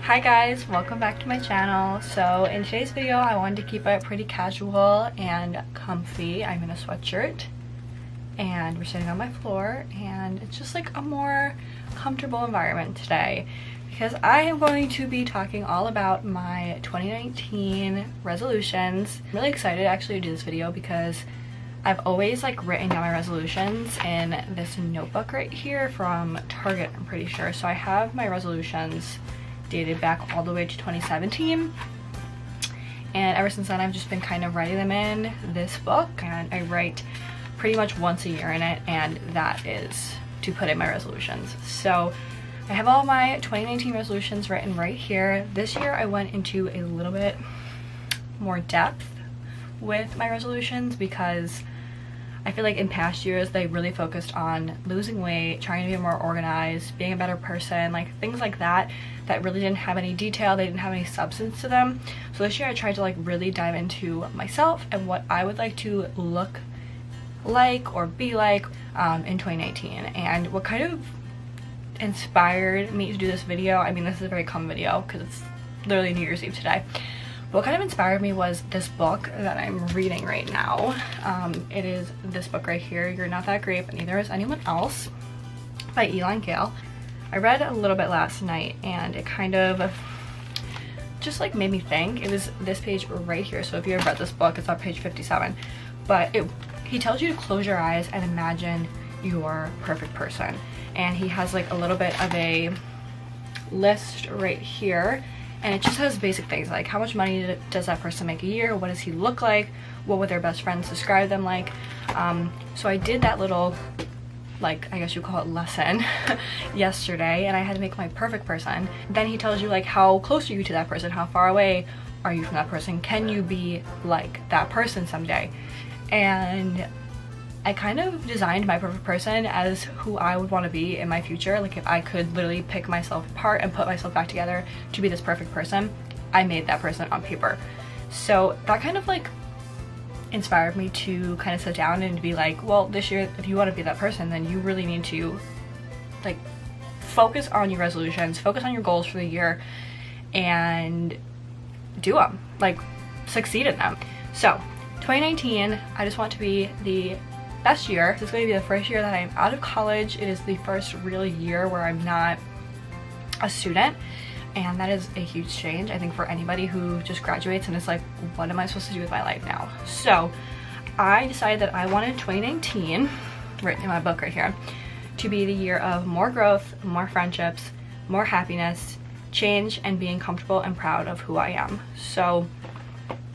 Hi guys, welcome back to my channel. So in today's video I wanted to keep it pretty casual and comfy. I'm in a sweatshirt and we're sitting on my floor and it's just like a more comfortable environment today because I am going to be talking all about my 2019 resolutions. I'm really excited actually to do this video because I've always like written down my resolutions in this notebook right here from Target, I'm pretty sure. So I have my resolutions dated back all the way to 2017, and ever since then I've just been kind of writing them in this book, and I write pretty much once a year in it, and that is to put in my resolutions. So I have all my 2019 resolutions written right here. This year I went into a little bit more depth with my resolutions because I feel like in past years they really focused on losing weight, trying to be more organized, being a better person, like things like that really didn't have any detail, they didn't have any substance to them. So this year I tried to like really dive into myself and what I would like to look like or be like in 2019. And what kind of inspired me to do this video, I mean this is a very common video because it's literally New Year's Eve today. What kind of inspired me was this book that I'm reading right now. It is this book right here, You're Not That Great But Neither Is Anyone Else, by Elon Gale. I read a little bit last night and it kind of just like made me think. It was this page right here, so if you have read this book it's on page 57, but he tells you to close your eyes and imagine your perfect person, and he has like a little bit of a list right here. And it just has basic things like how much money does that person make a year, what does he look like, what would their best friends describe them like. So I did that little, like, I guess you call it lesson yesterday, and I had to make my perfect person. Then he tells you like how close are you to that person, how far away are you from that person, can you be like that person someday. And I kind of designed my perfect person as who I would want to be in my future. Like if I could literally pick myself apart and put myself back together to be this perfect person, I made that person on paper. So that kind of like inspired me to kind of sit down and be like, well, this year if you want to be that person, then you really need to like focus on your resolutions, focus on your goals for the year, and do them, like succeed in them. So 2019, I just want to be the best year. This is going to be the first year that I'm out of college. It is the first real year where I'm not a student, and that is a huge change I think for anybody who just graduates and is like, what am I supposed to do with my life now? So I decided that I wanted 2019, written in my book right here, to be the year of more growth, more friendships, more happiness, change, and being comfortable and proud of who I am. So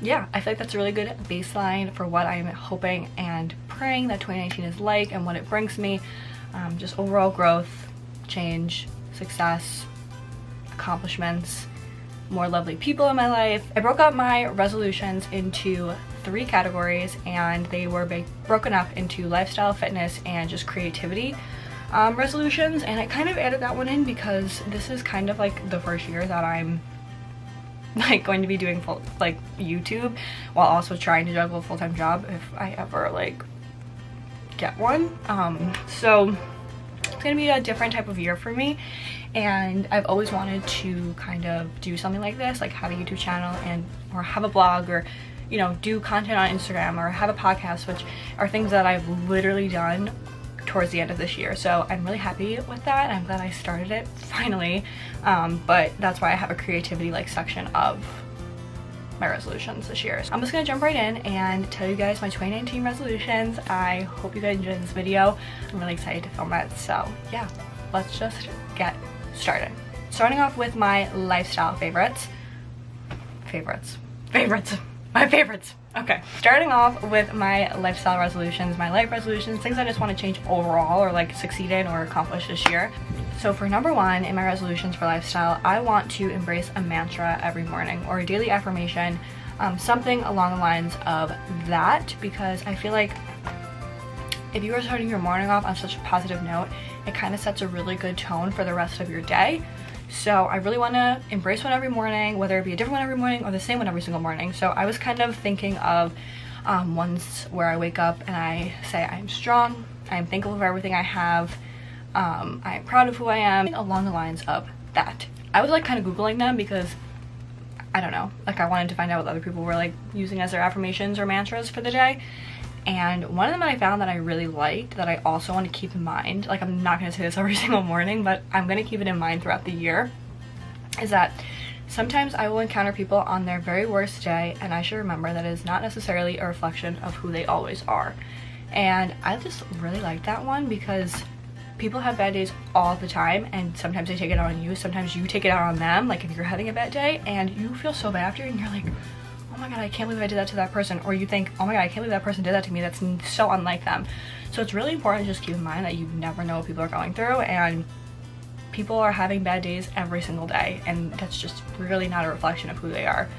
yeah, I feel like that's a really good baseline for what I'm hoping and praying that 2019 is like and what it brings me. Just overall growth, change, success, accomplishments, more lovely people in my life. I broke up my resolutions into 3 categories, and they were broken up into lifestyle, fitness, and just creativity resolutions. And I kind of added that one in because this is kind of like the first year that I'm like going to be doing full like YouTube while also trying to juggle a full-time job if I ever like get one. So it's gonna be a different type of year for me, and I've always wanted to kind of do something like this, like have a YouTube channel and or have a blog, or you know, do content on Instagram, or have a podcast, which are things that I've literally done towards the end of this year. So I'm really happy with that. I'm glad I started it finally, but that's why I have a creativity like section of my resolutions this year. So I'm just gonna jump right in and tell you guys my 2019 resolutions. I hope you guys enjoyed this video. I'm really excited to film it. So yeah, let's just get started. Starting off with my lifestyle favorites. My favorites. Okay, starting off with my lifestyle resolutions, my life resolutions, things I just want to change overall or like succeed in or accomplish this year. So for number 1 in my resolutions for lifestyle, I want to embrace a mantra every morning or a daily affirmation, something along the lines of that, because I feel like if you are starting your morning off on such a positive note, it kind of sets a really good tone for the rest of your day. So I really want to embrace one every morning, whether it be a different one every morning or the same one every single morning. So I was kind of thinking of ones where I wake up and I say I'm strong, I'm thankful for everything I have, I'm proud of who I am, along the lines of that. I was like kind of Googling them because I don't know, like I wanted to find out what other people were like using as their affirmations or mantras for the day. And one of them that I found that I really liked, that I also want to keep in mind, like I'm not going to say this every single morning, but I'm going to keep it in mind throughout the year, is that sometimes I will encounter people on their very worst day, and I should remember that it is not necessarily a reflection of who they always are. And I just really like that one because people have bad days all the time, and sometimes they take it out on you, sometimes you take it out on them. Like if you're having a bad day and you feel so bad after and you're like, oh my god, I can't believe I did that to that person, or you think, oh my god, I can't believe that person did that to me, that's so unlike them. So it's really important to just keep in mind that you never know what people are going through, and people are having bad days every single day, and that's just really not a reflection of who they are.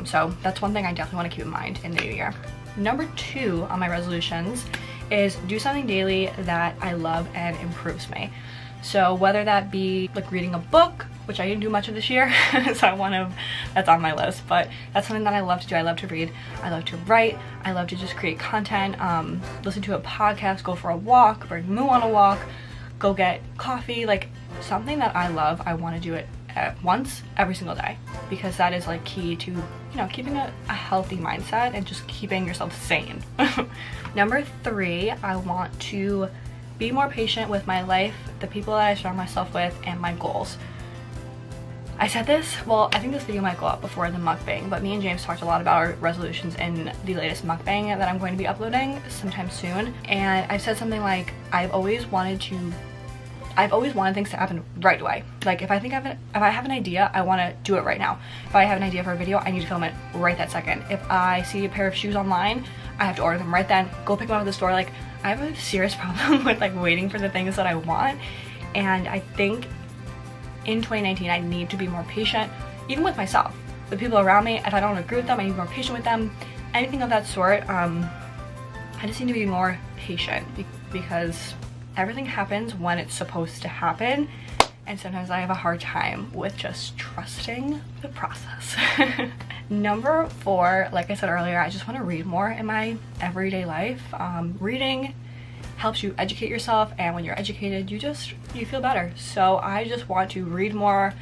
So that's one thing I definitely want to keep in mind in the new year. Number 2 on my resolutions is do something daily that I love and improves me. So whether that be like reading a book, which I didn't do much of this year, so that's on my list, but that's something that I love to do. I love to read, I love to write, I love to just create content, listen to a podcast, go for a walk, bring Moo on a walk, go get coffee, like something that I love. I want to do it at once every single day, because that is like key to, you know, keeping a healthy mindset and just keeping yourself sane. Number 3, I want to be more patient with my life, the people that I surround myself with, and my goals. I said this, well, I think this video might go up before the mukbang, but me and James talked a lot about our resolutions in the latest mukbang that I'm going to be uploading sometime soon. And I said something like, I've always wanted things to happen right away. Like if I have an idea, I want to do it right now. If I have an idea for a video, I need to film it right that second. If I see a pair of shoes online, I have to order them right then, go pick them up at the store. Like I have a serious problem with like waiting for the things that I want. And I think in 2019, I need to be more patient, even with myself. The people around me, if I don't agree with them, I need to be more patient with them. Anything of that sort, I just need to be more patient because everything happens when it's supposed to happen, and sometimes I have a hard time with just trusting the process. Number 4, like I said earlier, I just want to read more in my everyday life. Reading helps you educate yourself, and when you're educated, you feel better. So I just want to read more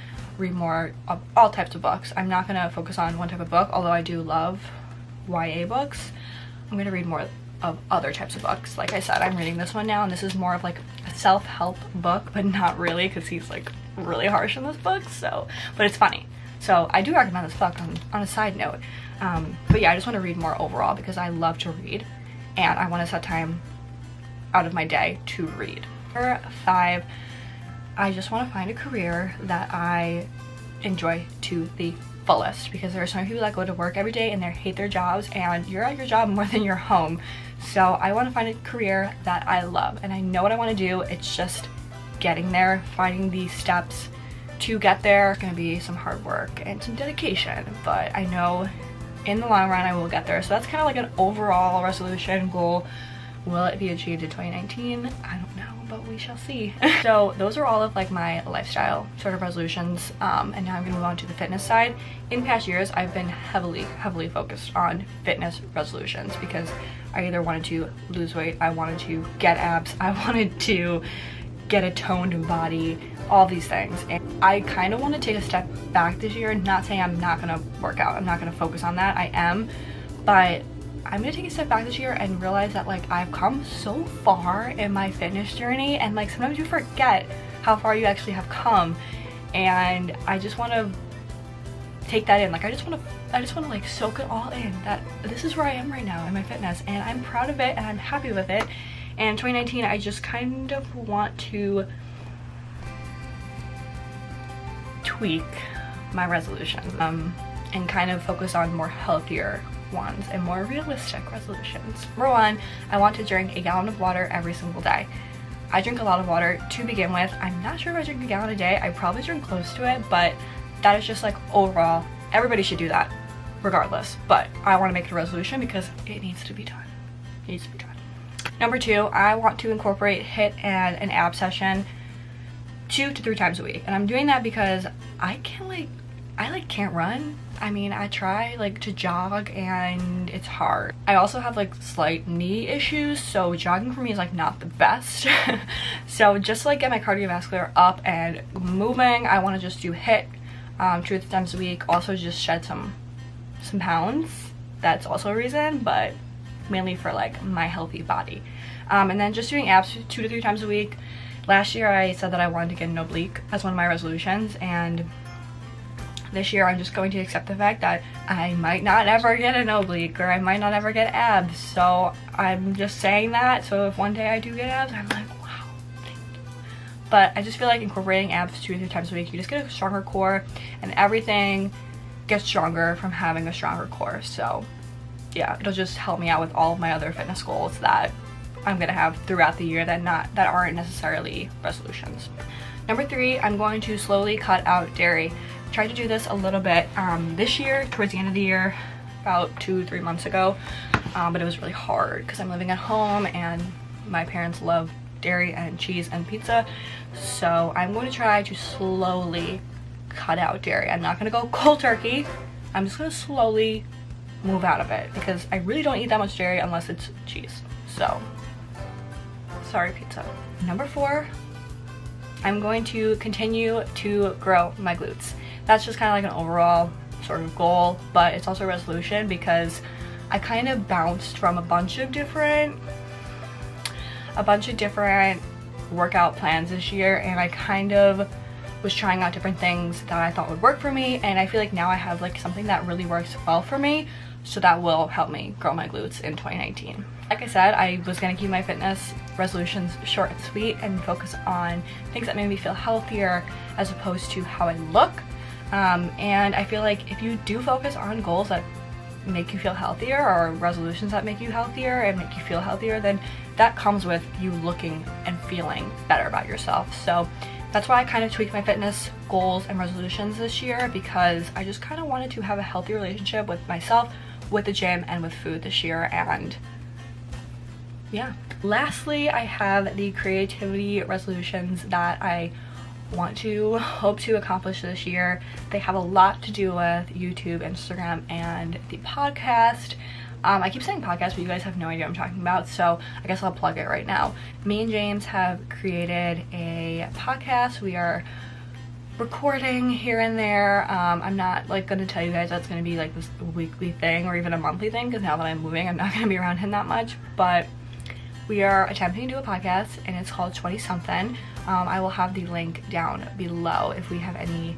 of all types of books. I'm not gonna focus on one type of book, although I do love YA books. I'm gonna read more of other types of books. Like I said, I'm reading this one now, and this is more of like a self-help book, but not really, because he's like really harsh in this book. So, but it's funny. So I do recommend this book on a side note. But yeah, I just want to read more overall because I love to read, and I want to set time out of my day to read. Number 5, I just want to find a career that I enjoy to the fullest, because there are some people that go to work every day and they hate their jobs, and you're at your job more than you're home. So I want to find a career that I love, and I know what I want to do. It's just getting there, finding these steps to get there. It's gonna be some hard work and some dedication, but I know in the long run I will get there. So that's kind of like an overall resolution goal. Will it be achieved in 2019? I don't know, but we shall see. So those are all of like my lifestyle sort of resolutions, and now I'm gonna move on to the fitness side. In past years, I've been heavily focused on fitness resolutions because I either wanted to lose weight, I wanted to get abs, I wanted to get a toned body, all these things. And I kind of want to take a step back this year, not saying I'm not gonna work out, I'm not gonna focus on that, I am, but I'm gonna take a step back this year and realize that like I've come so far in my fitness journey, and like sometimes you forget how far you actually have come, and I just want to take that in. Like I just want to like soak it all in, that this is where I am right now in my fitness, and I'm proud of it and I'm happy with it. And 2019, I just kind of want to tweak my resolutions and kind of focus on more healthier ones and more realistic resolutions. Number 1, I want to drink a gallon of water every single day. I drink a lot of water to begin with. I'm not sure if I drink a gallon a day. I probably drink close to it, but that is just like overall, everybody should do that regardless. But I want to make it a resolution because it needs to be done. It needs to be done. Number 2, I want to incorporate HIIT and an ab session 2 to 3 times a week. And I'm doing that because I I like can't run. I mean, I try like to jog and it's hard. I also have like slight knee issues, so jogging for me is like not the best. So just to like get my cardiovascular up and moving, I want to just do HIIT 2 or 3 times a week. Also just shed some pounds. That's also a reason, but mainly for like my healthy body. And then just doing abs 2 to 3 times a week. Last year I said that I wanted to get an oblique as one of my resolutions, and this year I'm just going to accept the fact that I might not ever get an oblique, or I might not ever get abs. So I'm just saying that, so if one day I do get abs, I'm like, wow, thank you. But I just feel like incorporating abs 2 or 3 times a week, you just get a stronger core, and everything gets stronger from having a stronger core. So yeah, it'll just help me out with all of my other fitness goals that I'm gonna have throughout the year that aren't necessarily resolutions. Number 3, I'm going to slowly cut out dairy. Tried to do this a little bit this year, towards the end of the year, about 2-3 months ago, but it was really hard because I'm living at home and my parents love dairy and cheese and pizza. So I'm going to try to slowly cut out dairy. I'm not gonna go cold turkey. I'm just gonna slowly move out of it because I really don't eat that much dairy unless it's cheese. So sorry, pizza. Number 4, I'm going to continue to grow my glutes. That's just kind of like an overall sort of goal, but it's also a resolution because I kind of bounced from a bunch of different workout plans this year, and I kind of was trying out different things that I thought would work for me, and I feel like now I have like something that really works well for me, so that will help me grow my glutes in 2019. Like I said, I was gonna keep my fitness resolutions short and sweet and focus on things that made me feel healthier as opposed to how I look. And I feel like if you do focus on goals that make you feel healthier, or resolutions that make you healthier and make you feel healthier, then that comes with you looking and feeling better about yourself. So that's why I kind of tweaked my fitness goals and resolutions this year, because I just kind of wanted to have a healthy relationship with myself, with the gym, and with food this year. And yeah. Lastly, I have the creativity resolutions that I hope to accomplish this year. They have a lot to do with YouTube, Instagram, and the podcast. I keep saying podcast, but you guys have no idea what I'm talking about, so I guess I'll plug it right now. Me and James have created a podcast. We are recording here and there. I'm not like gonna tell you guys that's gonna be like this weekly thing or even a monthly thing, because now that I'm moving, I'm not gonna be around him that much, but we are attempting to do a podcast, and it's called 20 something. I will have the link down below if we have any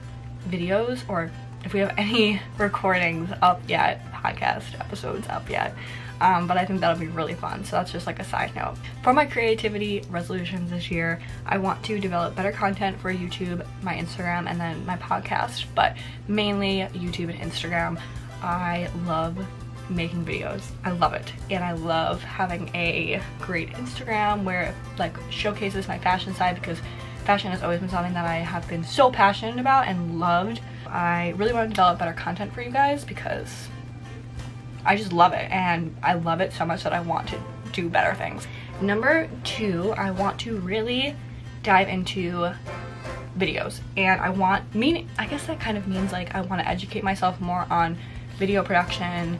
videos, or if we have any recordings up yet, podcast episodes up yet. But I think that'll be really fun, so that's just like a side note. For my creativity resolutions this year, I want to develop better content for YouTube, my Instagram, and then my podcast, but mainly YouTube and Instagram. I love making videos. I love it, and I love having a great Instagram where it like showcases my fashion side, because fashion has always been something that I have been so passionate about and loved. I really want to develop better content for you guys because I just love it, and I love it so much that I want to do better things. Number 2, I want to really dive into videos, and I guess that kind of means like I want to educate myself more on video production,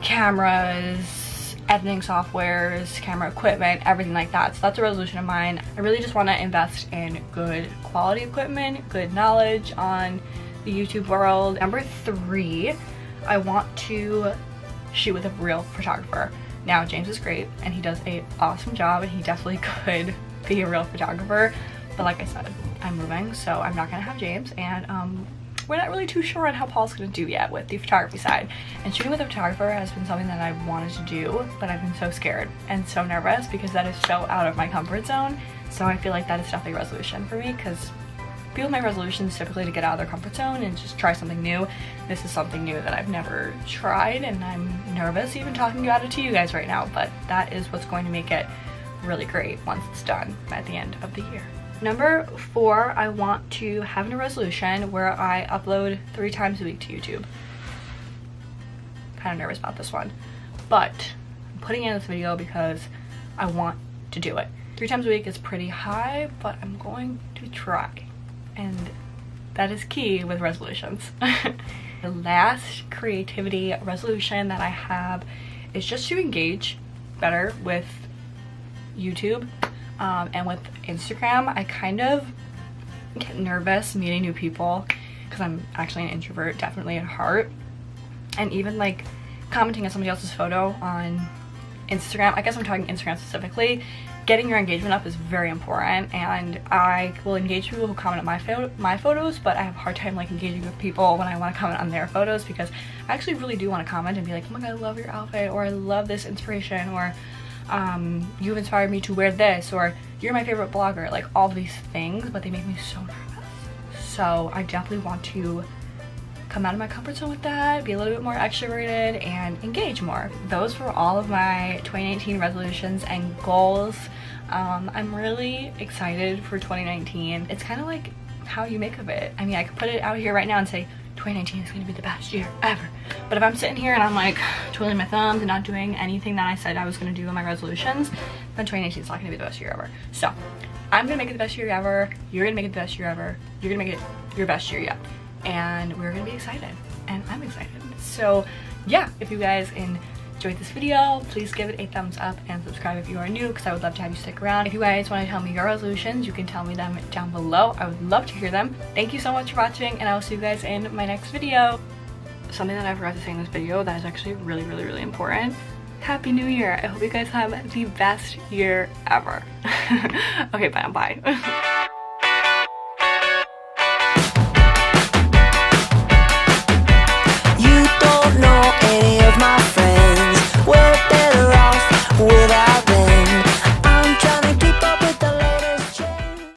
cameras, editing softwares, camera equipment, everything like that. So that's a resolution of mine. I really just want to invest in good quality equipment, good knowledge on the YouTube world. Number 3, I want to shoot with a real photographer. Now, James is great and he does an awesome job, and he definitely could be a real photographer, but like I said, I'm moving, so I'm not gonna have James, and we're not really too sure on how Paul's gonna do yet with the photography side. And shooting with a photographer has been something that I've wanted to do, but I've been so scared and so nervous because that is so out of my comfort zone. So I feel like that is definitely a resolution for me, because people make resolutions typically to get out of their comfort zone and just try something new. This is something new that I've never tried, and I'm nervous even talking about it to you guys right now, but that is what's going to make it really great once it's done at the end of the year. Number 4, I want to have a resolution where I upload 3 times a week to YouTube. Kind of nervous about this one, but I'm putting in this video because I want to do it. 3 times a week is pretty high, but I'm going to try, and that is key with resolutions. The last creativity resolution that I have is just to engage better with YouTube and with Instagram. I kind of get nervous meeting new people because I'm actually an introvert, definitely at heart. And even like commenting on somebody else's photo on Instagram, I guess I'm talking Instagram specifically, getting your engagement up is very important. And I will engage people who comment on my photos, but I have a hard time like engaging with people when I want to comment on their photos, because I actually really do want to comment and be like, oh my god, I love your outfit, or I love this inspiration, or you've inspired me to wear this, or you're my favorite blogger, like all these things, but they make me so nervous. So I definitely want to come out of my comfort zone with that, be a little bit more extroverted, and engage more. Those were all of my 2019 resolutions and goals. I'm really excited for 2019. It's kind of like how you make of it. I mean, I could put it out here right now and say 2019 is going to be the best year ever. But if I'm sitting here and I'm like twiddling my thumbs and not doing anything that I said I was going to do in my resolutions, then 2019 is not going to be the best year ever. So I'm going to make it the best year ever. You're going to make it the best year ever. You're going to make it your best year yet. And we're gonna be excited, and I'm excited. So yeah, if you guys enjoyed this video, please give it a thumbs up and subscribe if you are new, because I would love to have you stick around. If you guys want to tell me your resolutions, you can tell me them down below. I would love to hear them. Thank you so much for watching, and I will see you guys in my next video. Something that I forgot to say in this video that is actually really important: Happy New Year. I hope you guys have the best year ever. Okay, bye.